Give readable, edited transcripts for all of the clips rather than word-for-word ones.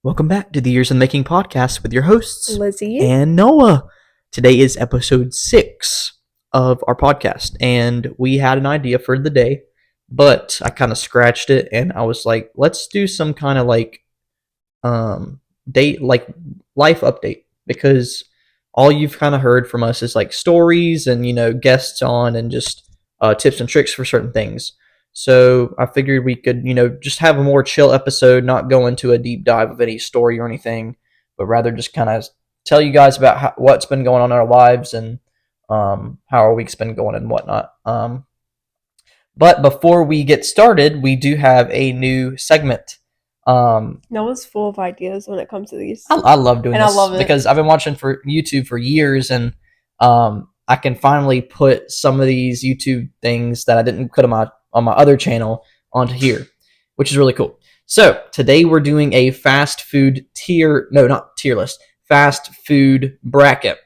Welcome back to the Years in the Making podcast with your hosts, Lizzie and Noah. Today is episode 6 of our podcast, and we had an idea for the day, but I kind of scratched it, and I was like, let's do some kind of date, like life update, because all you've kind of heard from us is like stories and, guests on and just tips and tricks for certain things. So I figured we could, just have a more chill episode, not go into a deep dive of any story or anything, but rather just kind of tell you guys about what's been going on in our lives and how our week's been going and whatnot. But before we get started, we do have a new segment. Noah's full of ideas when it comes to these. I love doing And this I love it. because I've been watching for YouTube for years, and I can finally put some of these YouTube things that I didn't put on my other channel onto here, which is really cool. So today we're doing a fast food fast food bracket.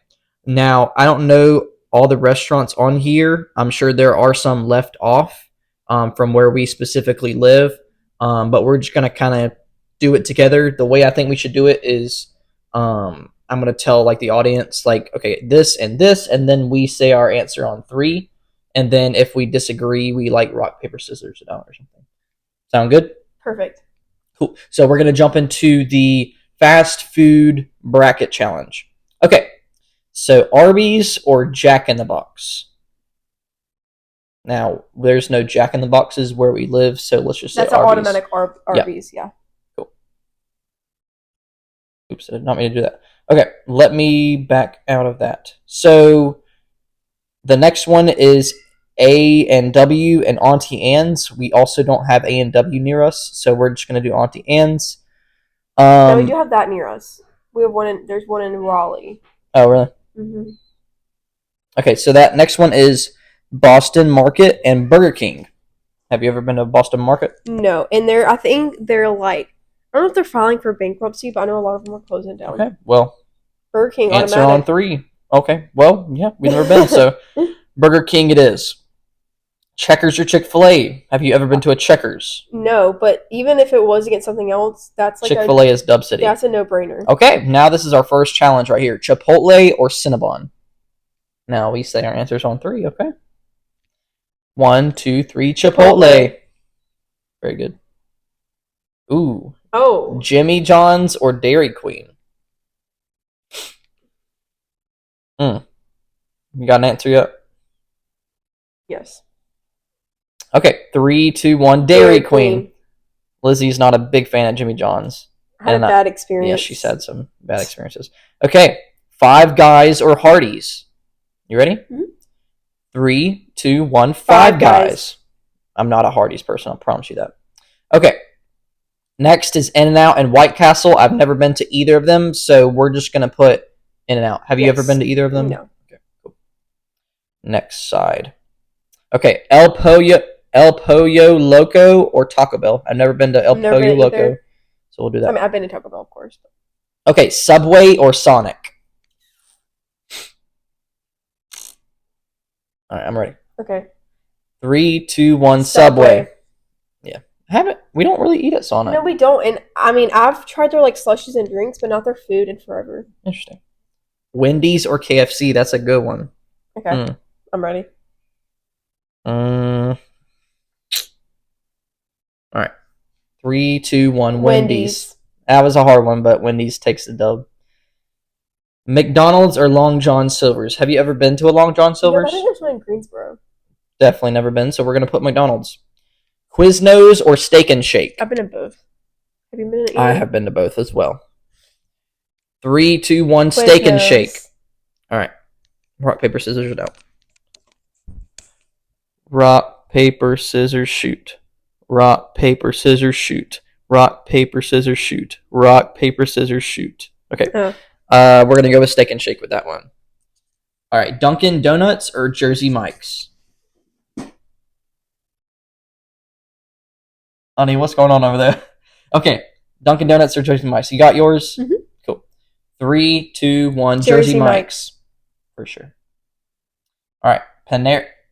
Now, I don't know all the restaurants on here. I'm sure there are some left off from where we specifically live, but we're just going to kind of do it together. The way I think we should do it is I'm going to tell like the audience, like, okay, this, and then we say our answer on 3. And then if we disagree, we like rock, paper, scissors it out or something. Sound good? Perfect. Cool. So we're going to jump into the fast food bracket challenge. Okay. So Arby's or Jack in the Box? Now, there's no Jack in the Boxes where we live, so let's just say That's an Arby's. automatic Arby's, yeah. Cool. Oops, I did not mean to do that. Okay, let me back out of that. So the next one is A&W and Auntie Anne's. We also don't have A&W near us, so we're just going to do Auntie Anne's. No, we do have that near us. We have there's one in Raleigh. Oh, really? Mm-hmm. Okay, so that next one is Boston Market and Burger King. Have you ever been to Boston Market? No, and I think they're like, I don't know if they're filing for bankruptcy, but I know a lot of them are closing down. Okay, well, Burger King, answer automatic. on 3. Okay, well, yeah, we've never been, so Burger King it is. Checkers or Chick-fil-A? Have you ever been to a Checkers? No, but even if it was against something else, that's like Chick-fil-A is Dub City. That's a no-brainer. Okay, now this is our first challenge right here. Chipotle or Cinnabon? Now we say our answers on 3, okay? 1, 2, 3, Chipotle. Very good. Ooh. Oh. Jimmy John's or Dairy Queen? You got an answer yet? Yes. Okay, 3, 2, 1, Dairy Queen. Lizzie's not a big fan of Jimmy John's. I had a bad experience. Yeah, she's had some bad experiences. Okay, Five Guys or Hardee's? You ready? Mm-hmm. 3, 2, 1, Five Guys. I'm not a Hardee's person, I promise you that. Okay, next is In-N-Out and White Castle. I've never been to either of them, so we're just going to put In-N-Out. Have you ever been to either of them? No. Okay, cool. Next side. Okay, El Pollo Loco or Taco Bell? I've never been to El Pollo Loco, either. So we'll do that. I mean, I've been to Taco Bell, of course. Okay, Subway or Sonic? All right, I'm ready. Okay. 3, 2, 1, Subway. Yeah, we don't really eat at Sonic. No, we don't. And I mean, I've tried their like slushies and drinks, but not their food in forever. Interesting. Wendy's or KFC? That's a good one. Okay, I'm ready. All right. 3, 2, 1, Wendy's. That was a hard one, but Wendy's takes the dub. McDonald's or Long John Silver's? Have you ever been to a Long John Silver's? I think there's one in Greensboro. Definitely never been, so we're going to put McDonald's. Quiznos or Steak and Shake? I've been to both. Have you been to either? I have been to both as well. 3, 2, 1, Steak and Shake. All right. Rock, paper, scissors, it out. Rock, paper, scissors, shoot. Rock, paper, scissors, shoot. Rock, paper, scissors, shoot. Rock, paper, scissors, shoot. Okay. We're going to go with Steak and Shake with that one. All right. Dunkin' Donuts or Jersey Mike's? Honey, what's going on over there? Okay. Dunkin' Donuts or Jersey Mike's? You got yours? Mm-hmm. Cool. 3, 2, 1, Jersey Mike's. For sure. All right.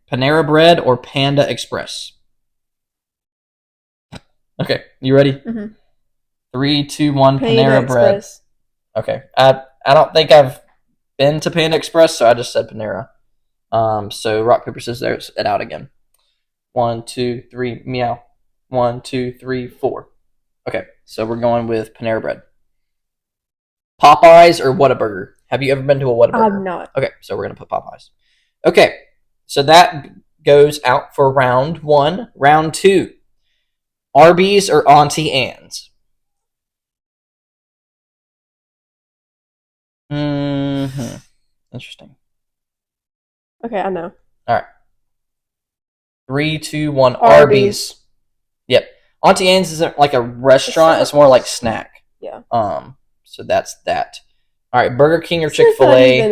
Panera Bread or Panda Express? Okay. You ready? Mm-hmm. 3, 2, 1. Panda Panera Bread. Express. Okay. I don't think I've been to Panda Express, so I just said Panera. So rock, paper, scissors, there's it out again. 1, 2, 3, meow. 1, 2, 3, 4. Okay, so we're going with Panera Bread. Popeyes or Whataburger? Have you ever been to a Whataburger? I'm not. Okay, so we're gonna put Popeyes. Okay, so that goes out for round 1. Round 2. Arby's or Auntie Anne's? Interesting. Okay, I know. All right. 3, 2, 1. Arby's. Arby's. Yep. Auntie Anne's isn't like a restaurant; it's more like snack. Yeah. So that's that. All right. Burger King or This is not Chick-fil-A? even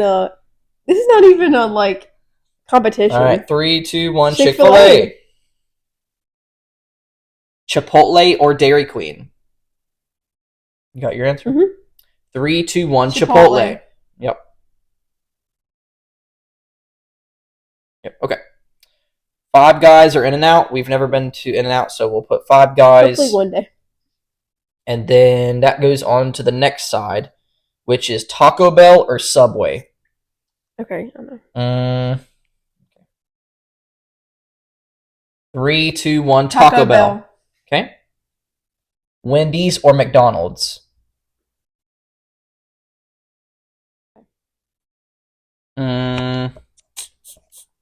This is not even a like competition. All right. 3, 2, 1. Chick-fil-A. Chick-fil-A. Chipotle or Dairy Queen? You got your answer? Mhm. 3, 2, 1. Chipotle. Chipotle. Yep. Yep. Okay. Five Guys or In-N-Out? We've never been to In-N-Out, so we'll put Five Guys. Hopefully one day. And then that goes on to the next side, which is Taco Bell or Subway. Okay, I know. 3, 2, 1. Taco Bell. Okay. Wendy's or McDonald's?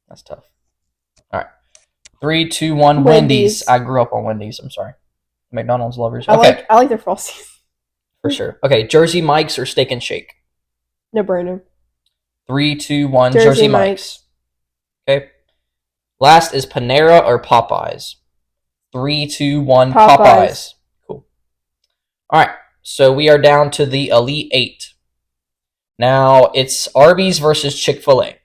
That's tough. All right. 3, 2, 1. Wendy's. I grew up on Wendy's. I'm sorry. McDonald's lovers. Okay. I like their Frosties. For sure. Okay. Jersey Mike's or Steak and Shake? No brainer. 3, 2, 1. Jersey Mike's. Okay. Last is Panera or Popeyes? 3, 2, 1. Popeyes. Cool. All right. So we are down to the Elite 8. Now it's Arby's versus Chick-fil-A.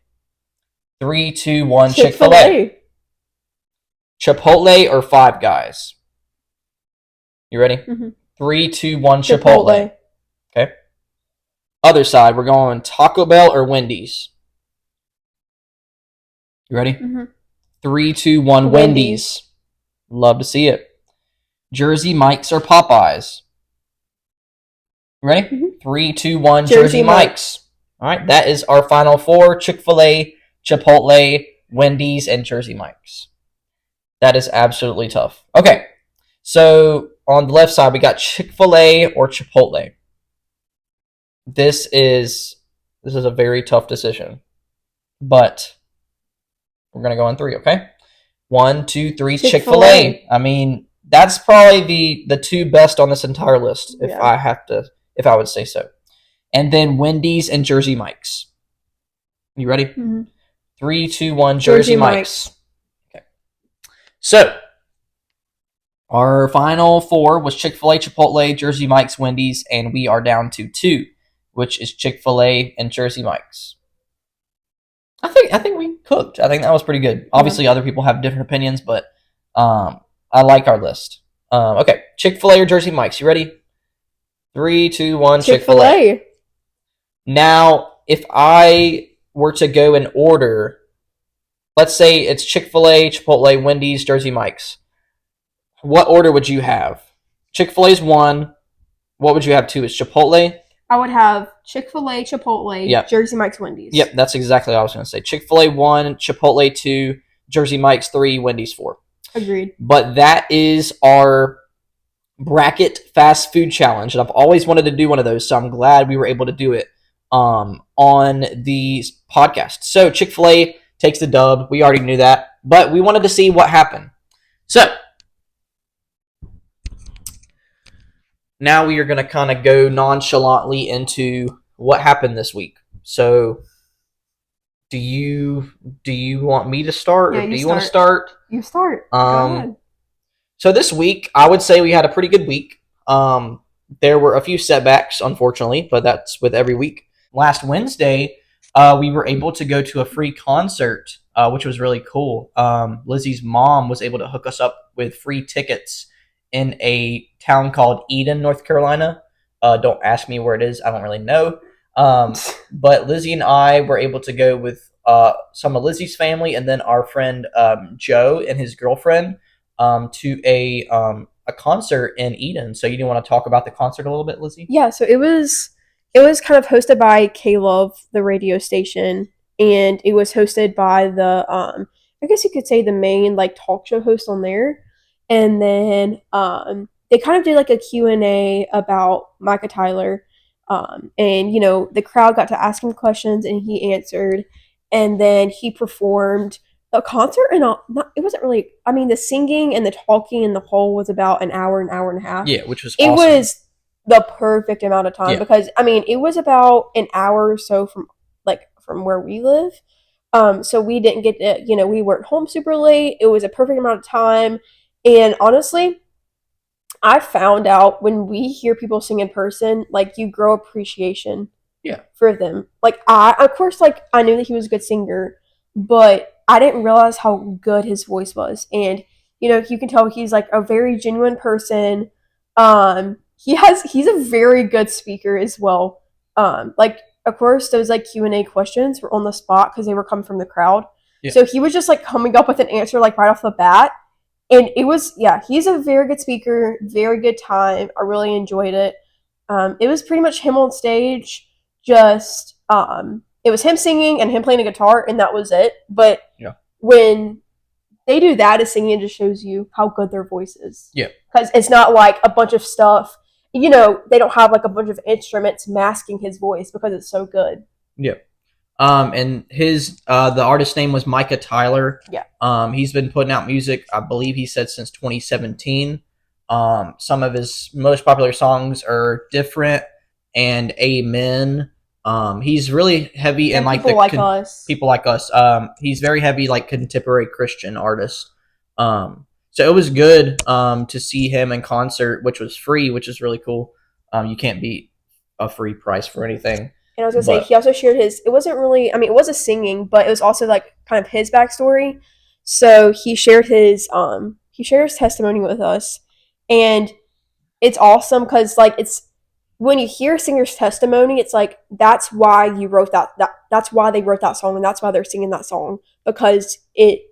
3, 2, 1. Chick-fil-A. Chipotle or Five Guys? You ready? Mhm. 3, 2, 1. Chipotle. Okay. Other side, we're going Taco Bell or Wendy's. You ready? Mhm. 3, 2, 1. Wendy's. Love to see it. Jersey Mike's or Popeyes? You ready? Mhm. 3, 2, 1. Jersey Mike's. All right, that is our final 4: Chick-fil-A, Chipotle, Wendy's, and Jersey Mike's. That is absolutely tough. Okay, so on the left side, we got Chick-fil-A or Chipotle. This is a very tough decision, but we're gonna go on 3. Okay, 1, 2, 3. Chick-fil-A. I mean, that's probably the 2 best on this entire list, if I would say so. And then Wendy's and Jersey Mike's. You ready? Mhm. 3, 2, 1. Jersey Mike's. Okay. So our final 4 was Chick-fil-A, Chipotle, Jersey Mike's, Wendy's, and we are down to 2, which is Chick-fil-A and Jersey Mike's. I think we cooked. I think that was pretty good. Obviously, other people have different opinions, but I like our list. Okay, Chick-fil-A or Jersey Mike's. You ready? 3, 2, 1. Chick-fil-A. Now, if I were to go in order, let's say it's Chick-fil-A, Chipotle, Wendy's, Jersey Mike's. What order would you have? Chick-fil-A's 1. What would you have 2? Is Chipotle? I would have Chick-fil-A, Chipotle, Yep. Jersey Mike's, Wendy's. Yep, that's exactly what I was going to say. Chick-fil-A 1, Chipotle 2, Jersey Mike's 3, Wendy's 4. Agreed. But that is our bracket fast food challenge, and I've always wanted to do one of those, so I'm glad we were able to do it on the podcast. So Chick-fil-A takes the dub. We already knew that, but we wanted to see what happened. So now we are going to kind of go nonchalantly into what happened this week. So do you want me to start, or do you want to start? You start. Go ahead. So this week, I would say we had a pretty good week. There were a few setbacks, unfortunately, but that's with every week. Last Wednesday, we were able to go to a free concert, which was really cool. Lizzie's mom was able to hook us up with free tickets in a town called Eden, North Carolina. Don't ask me where it is. I don't really know. But Lizzie and I were able to go with some of Lizzie's family and then our friend Joe and his girlfriend to a a concert in Eden. So you want to talk about the concert a little bit, Lizzie? Yeah, so it was kind of hosted by K Love, the radio station, and it was hosted by the I guess you could say the main like talk show host on there. And then they kind of did like a Q&A about Micah Tyler. And the crowd got to ask him questions and he answered, and then he performed the concert. And it wasn't really, I mean, the singing and the talking in the whole was about an hour and a half. Yeah, which was It awesome. was the perfect amount of time, Yeah. because I mean it was about an hour or so from where we live. So we didn't get to, we weren't home super late. It was a perfect amount of time. And honestly, I found out when we hear people sing in person, like, you grow appreciation Yeah. for them. Like, of course, like, I knew that he was a good singer, but I didn't realize how good his voice was. And you can tell he's like a very genuine person. He's a very good speaker as well. Like, of course, those like Q&A questions were on the spot because they were coming from the crowd. Yeah. So he was just like coming up with an answer like right off the bat. And it was, yeah, he's a very good speaker, very good time. I really enjoyed it. It was pretty much him on stage, just it was him singing and him playing a guitar, and that was it. But Yeah. when they do that as singing, it just shows you how good their voice is. Yeah. Because it's not like a bunch of stuff, they don't have like a bunch of instruments masking his voice because it's so good. Yeah. And his the artist's name was Micah Tyler. Yeah. He's been putting out music, I believe he said, since 2017. Some of his most popular songs are Different and Amen. He's really heavy in like people like us. People like us. He's very heavy like contemporary Christian artist. So it was good to see him in concert, which was free, which is really cool. You can't beat a free price for anything. And I was gonna say, he also shared it wasn't really, I mean, it was a singing, but it was also like kind of his backstory. So he shared his testimony with us, and it's awesome because like it's when you hear a singer's testimony, it's like that's why you wrote that's why they wrote that song, and that's why they're singing that song, because it's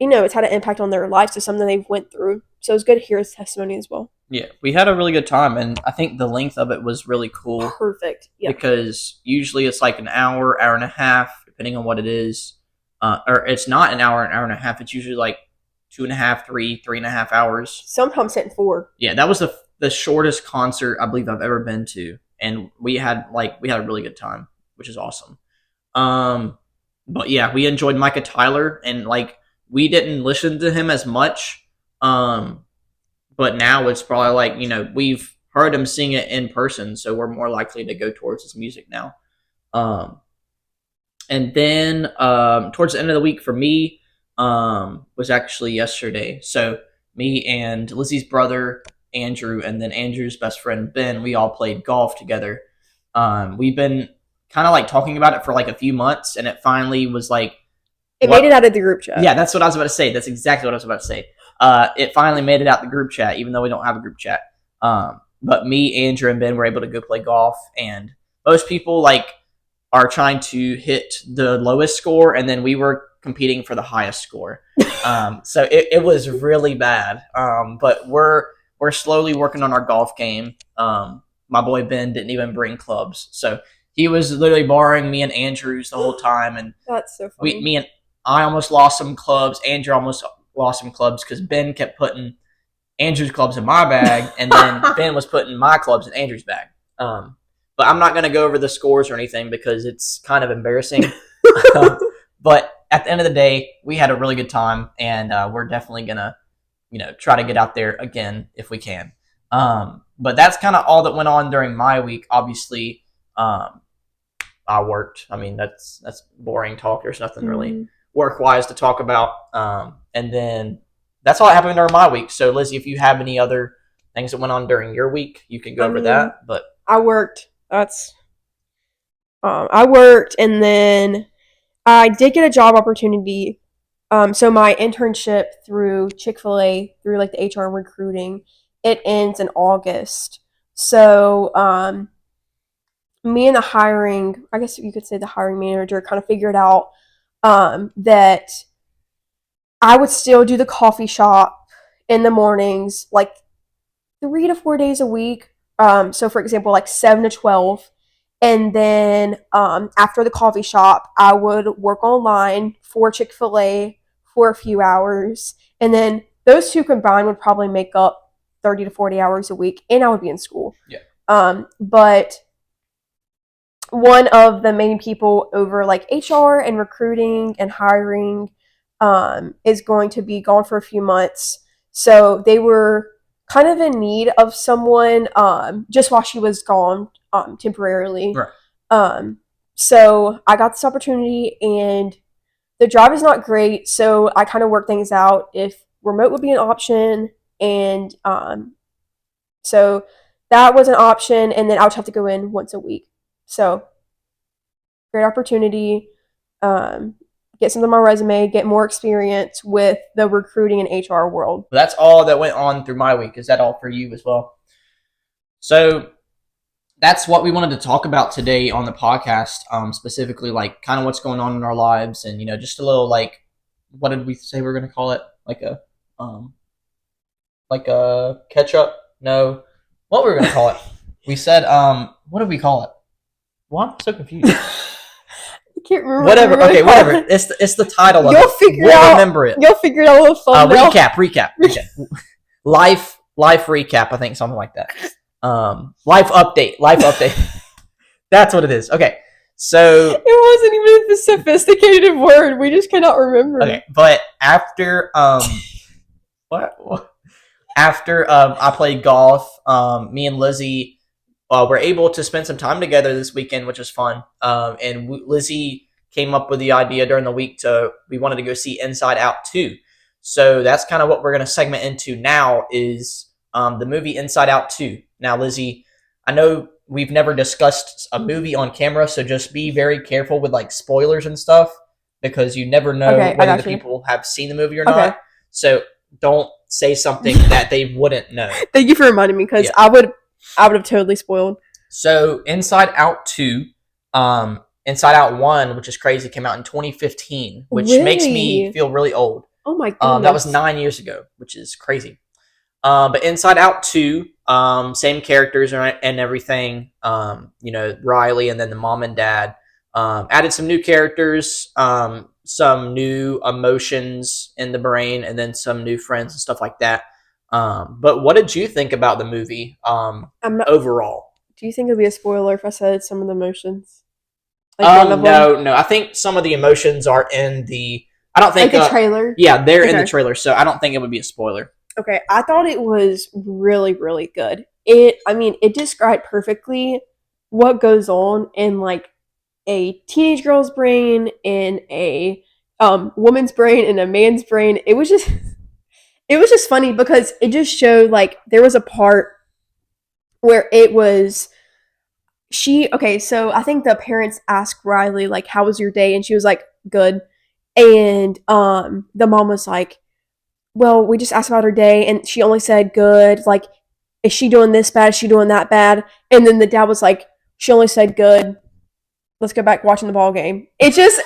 had an impact on their life, so something they've went through. So it's good to hear his testimony as well. Yeah, we had a really good time, and I think the length of it was really cool. Perfect. Yeah. Because usually it's like an hour, hour and a half, depending on what it is. Or it's not an hour and a half. It's usually like 2.5, 3.5 hours. Sometimes hitting 4. Yeah, that was the shortest concert I believe I've ever been to, and we had a really good time, which is awesome. But yeah, we enjoyed Micah Tyler, and like we didn't listen to him as much. But now it's probably like, we've heard him sing it in person, so we're more likely to go towards his music now. And then towards the end of the week for me was actually yesterday. So me and Lizzie's brother, Andrew, and then Andrew's best friend, Ben, we all played golf together. We've been kind of like talking about it for like a few months, and it finally was like... It made it out of the group chat. Yeah, that's what I was about to say. That's exactly what I was about to say. It finally made it out the group chat, even though we don't have a group chat. But me, Andrew, and Ben were able to go play golf, and most people like are trying to hit the lowest score, and then we were competing for the highest score. So it was really bad. But we're slowly working on our golf game. My boy Ben didn't even bring clubs, so he was literally borrowing me and Andrew's the whole time, and that's so funny. I almost lost some clubs. Andrew almost lost some clubs because Ben kept putting Andrew's clubs in my bag, and then Ben was putting my clubs in Andrew's bag. But I'm not going to go over the scores or anything because it's kind of embarrassing. But at the end of the day, we had a really good time, and we're definitely going to, try to get out there again if we can. But that's kind of all that went on during my week. Obviously, I worked. I mean, that's boring talk. There's nothing really work-wise to talk about. And then that's all that happened during my week. So, Lizzie, if you have any other things that went on during your week, you can go over that. But I worked. I worked, and then I did get a job opportunity. So my internship through Chick-fil-A, through like the HR and recruiting, it ends in August. So me and I guess you could say the hiring manager, kind of figured out that I would still do the coffee shop in the mornings, like 3 to 4 days a week. So for example, like 7 to 12, and then after the coffee shop, I would work online for Chick-fil-A for a few hours, and then those two combined would probably make up 30 to 40 hours a week, and I would be in school. Yeah. But one of the main people over like HR and recruiting and hiring is going to be gone for a few months. So they were kind of in need of someone just while she was gone temporarily. Right. So I got this opportunity, and the drive is not great. So I kind of worked things out if remote would be an option, and so that was an option, and then I would have to go in once a week. So great opportunity. Get something on my resume, get more experience with the recruiting and HR world. That's all that went on through my week. Is that all for you as well? So that's what we wanted to talk about today on the podcast, specifically like kind of what's going on in our lives, and just a little like, what did we say we're going to call it? Like a catch up? No, what were we going to call it? We said what did we call it? Well, I'm so confused. I can't remember. Whatever. Okay, whatever. It's the title of You'll it. figure We'll out. remember it. You'll figure it out with thumbnail. Recap. Life recap. I think something like that. Life update. That's what it is. Okay, so It wasn't even a sophisticated word. We just cannot remember. okay, but after what? After I played golf, me and Lizzie were able to spend some time together this weekend, which was fun. And Lizzie came up with the idea during the week we wanted to go see Inside Out 2. So that's kind of what we're going to segment into now is the movie Inside Out 2. Now, Lizzie, I know we've never discussed a movie on camera, so just be very careful with like spoilers and stuff because you never know whether the people have seen the movie or not. So don't say something that they wouldn't know. Thank you for reminding me because I would have totally spoiled. So Inside Out 2, Inside Out 1, which is crazy, came out in 2015, which makes me feel really old. Oh my goodness. That was 9 years ago, which is crazy. But Inside Out 2, same characters and everything, Riley and then the mom and dad. Added some new characters, some new emotions in the brain, and then some new friends and stuff like that. But what did you think about the movie overall? Do you think it would be a spoiler if I said some of the emotions? No. I think some of the emotions are in the... I don't think... Like the trailer? Yeah, they're in the trailer, so I don't think it would be a spoiler. Okay, I thought it was really, really good. It described perfectly what goes on in, like, a teenage girl's brain, in a woman's brain, in a man's brain. It was just funny because it just showed, like, there was a part where it was so I think the parents asked Riley, like, how was your day? And she was like, good. And the mom was like, well, we just asked about her day, and she only said good. Like, is she doing this bad? Is she doing that bad? And then the dad was like, she only said good. Let's go back watching the ball game. It just,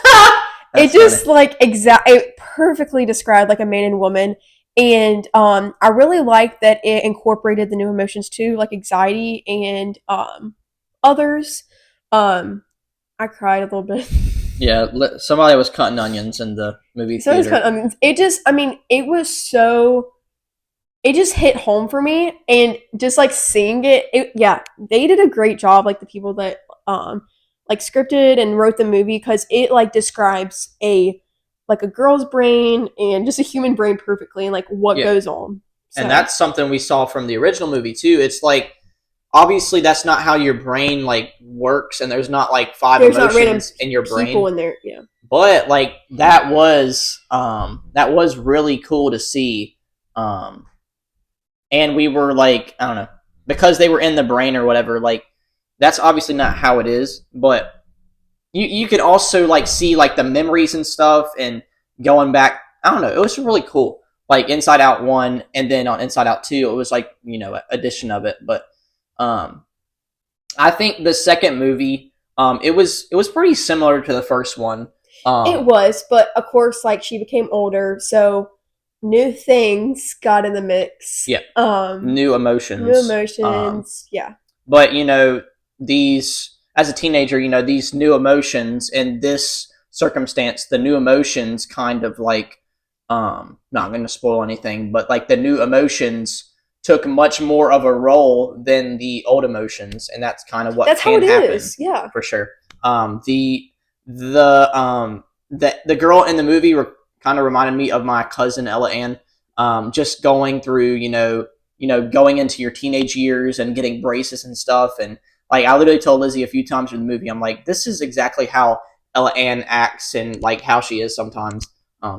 it perfectly described like a man and woman. And I really liked that it incorporated the new emotions too, like anxiety and others. I cried a little bit. Yeah, somebody was cutting onions in the movie theater. It just hit home for me, and just like seeing it, they did a great job, like the people that like scripted and wrote the movie, because it like describes a girl's brain and just a human brain perfectly, and like what goes on. So. And that's something we saw from the original movie too. It's like, obviously that's not how your brain like works, and there's not like there's emotions in your brain. People in there, yeah. But like that was really cool to see. And we were like, I don't know, because they were in the brain or whatever, like that's obviously not how it is, but you could also like see like the memories and stuff and going back. I don't know, it was really cool. Like Inside Out 1 and then on Inside Out 2, it was like, addition of it. But I think the second movie, it was pretty similar to the first one. It was, but of course, like she became older, so new things got in the mix. Yeah. New emotions. New emotions. Yeah. But these, as a teenager, these new emotions in this circumstance, the new emotions kind of like, not going to spoil anything, but like the new emotions took much more of a role than the old emotions, and that's kind of what That's how can it happen. is. Yeah. For sure. The girl in the movie kind of reminded me of my cousin Ella Ann. Just going through, going into your teenage years and getting braces and stuff, and like I literally told Lizzie a few times in the movie, I'm like, this is exactly how Ella Ann acts and like how she is sometimes.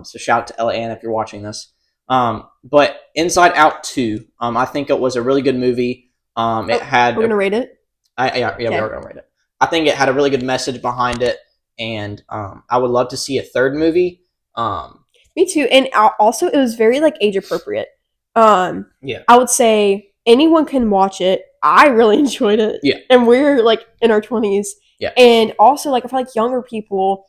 So shout out to Ella Ann if you're watching this. But Inside Out 2, I think it was a really good movie. It had. We're gonna rate it. Yeah, we are gonna rate it. I think it had a really good message behind it, and I would love to see a third movie. Me too, and also it was very like age appropriate. Yeah, I would say anyone can watch it. I really enjoyed it. Yeah, and we're like in our 20s. Yeah, and also like I feel like younger people,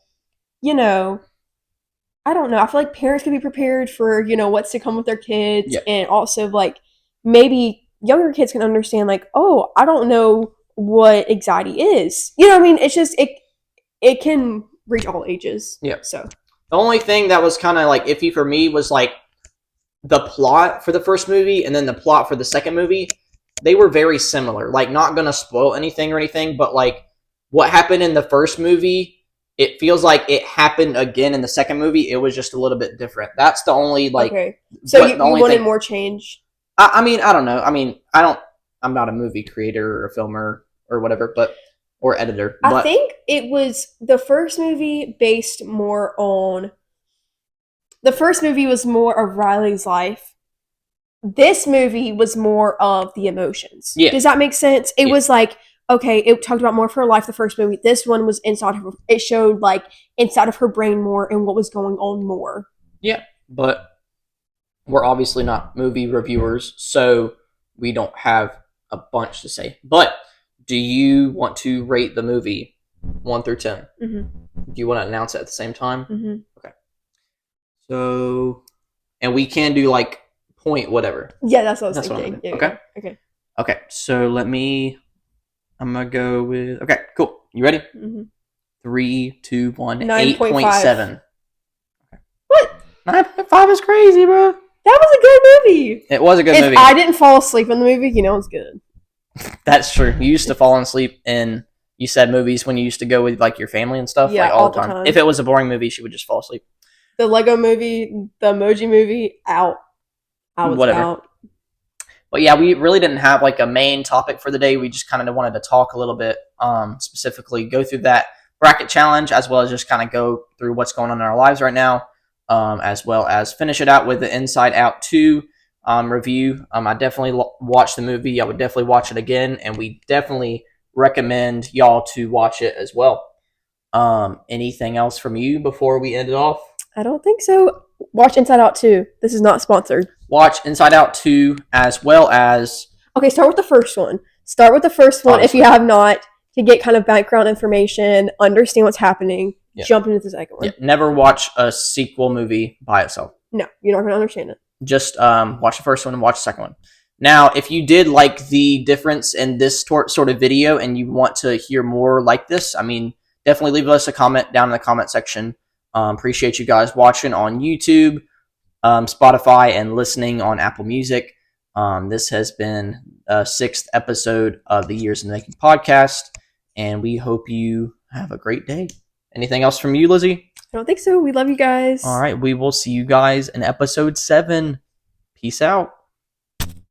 I don't know. I feel like parents can be prepared for what's to come with their kids, Yeah. and also like maybe younger kids can understand like, oh, I don't know what anxiety is. You know what I mean? It's just it can reach all ages. Yeah. So the only thing that was kind of like iffy for me was like the plot for the first movie and then the plot for the second movie. They were very similar. Like, not gonna spoil anything or anything, but like what happened in the first movie, it feels like it happened again in the second movie. It was just a little bit different. That's the only like. Okay. So you wanted more change. I mean, I don't know. I mean, I'm not a movie creator or a filmer or whatever, or editor. I think it was the first movie based more on. The first movie was more of Riley's life. This movie was more of the emotions. Yeah. Does that make sense? It was like, okay, it talked about more of her life, the first movie. This one was inside of her. It showed like inside of her brain more and what was going on more. Yeah, but we're obviously not movie reviewers, so we don't have a bunch to say. But do you want to rate the movie 1 through 10? Mm-hmm. Do you want to announce it at the same time? Mm-hmm. Okay. So, and we can do like point whatever. Yeah, that's what I was thinking. Yeah, okay. Okay. So I'm gonna go with. Okay, cool. You ready? Mm-hmm. 3, 2, 1. 8.7. What? 9.5 is crazy, bro. That was a good movie. It was a good movie. If I didn't fall asleep in the movie, it's good. That's true. You used to fall asleep in, you said, movies when you used to go with like your family and stuff. Yeah, like all the time. If it was a boring movie, she would just fall asleep. The Lego movie, the Emoji movie, out. I was out. But yeah, we really didn't have like a main topic for the day. We just kind of wanted to talk a little bit, specifically go through that bracket challenge, as well as just kind of go through what's going on in our lives right now, as well as finish it out with the Inside Out 2 review. I definitely watched the movie. I would definitely watch it again, and we definitely recommend y'all to watch it as well. Anything else from you before we end it off? I don't think so. Watch Inside Out 2. This is not sponsored. Watch Inside Out 2 as well as... Okay, start with the first one. Start with the first one if you have not, to get kind of background information, understand what's happening, jump into the second one. Yeah. Never watch a sequel movie by itself. No, you're not going to understand it. Just watch the first one and watch the second one. Now, if you did like the difference in this sort of video and you want to hear more like this, I mean, definitely leave us a comment down in the comment section. Appreciate you guys watching on YouTube, Spotify, and listening on Apple Music. This has been a 6th episode of the Years in the Making podcast, and we hope you have a great day. Anything else from you, Lizzie? I don't think so. We love you guys. All right, we will see you guys in episode 7. Peace out.